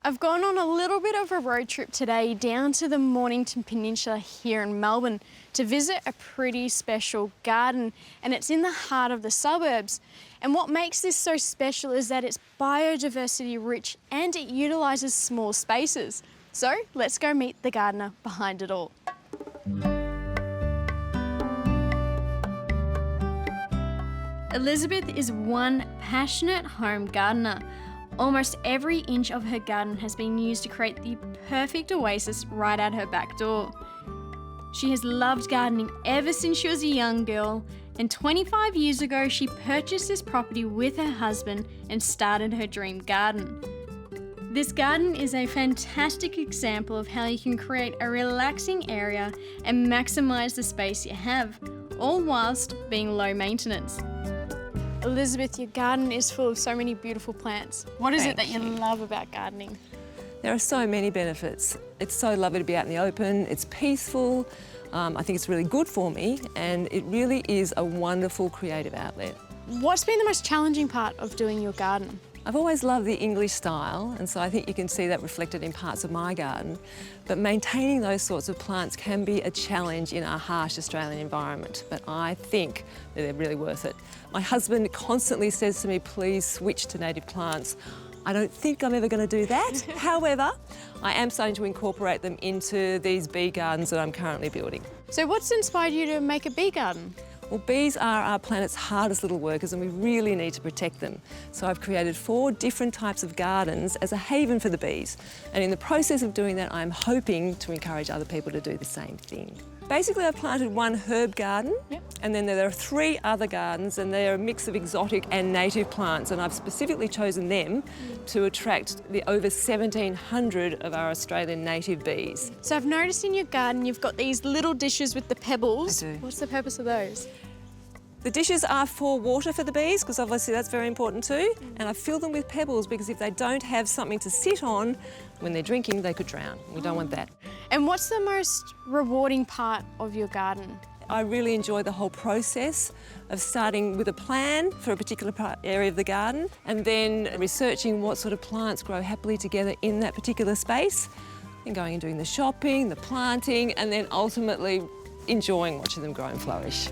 I've gone on a little bit of a road trip today down to the Mornington Peninsula here in Melbourne to visit a pretty special garden, and it's in the heart of the suburbs. And what makes this so special is that it's biodiversity rich and it utilises small spaces. So let's go meet the gardener behind it all. Elisabeth is one passionate home gardener. Almost every inch of her garden has been used to create the perfect oasis right at her back door. She has loved gardening ever since she was a young girl, and 25 years ago she purchased this property with her husband and started her dream garden. This garden is a fantastic example of how you can create a relaxing area and maximise the space you have, all whilst being low maintenance. Elisabeth, your garden is full of so many beautiful plants. What is it that you love about gardening? There are so many benefits. It's so lovely to be out in the open, it's peaceful, I think it's really good for me, and it really is a wonderful creative outlet. What's been the most challenging part of doing your garden? I've always loved the English style, and so I think you can see that reflected in parts of my garden, but maintaining those sorts of plants can be a challenge in our harsh Australian environment, but I think that they're really worth it. My husband constantly says to me, please switch to native plants. I don't think I'm ever going to do that. However, I am starting to incorporate them into these bee gardens that I'm currently building. So what's inspired you to make a bee garden? Well, bees are our planet's hardest little workers and we really need to protect them. So I've created 4 different types of gardens as a haven for the bees. And in the process of doing that, I'm hoping to encourage other people to do the same thing. Basically, I've planted 1 herb garden, and then there are 3 other gardens, and they're a mix of exotic and native plants, and I've specifically chosen them to attract the over 1,700 of our Australian native bees. So I've noticed in your garden you've got these little dishes with the pebbles. I do. What's the purpose of those? The dishes are for water for the bees, because obviously that's very important too, and I fill them with pebbles because if they don't have something to sit on when they're drinking, they could drown. We don't want that. And what's the most rewarding part of your garden? I really enjoy the whole process of starting with a plan for a particular area of the garden and then researching what sort of plants grow happily together in that particular space, and going and doing the shopping, the planting, and then ultimately enjoying watching them grow and flourish.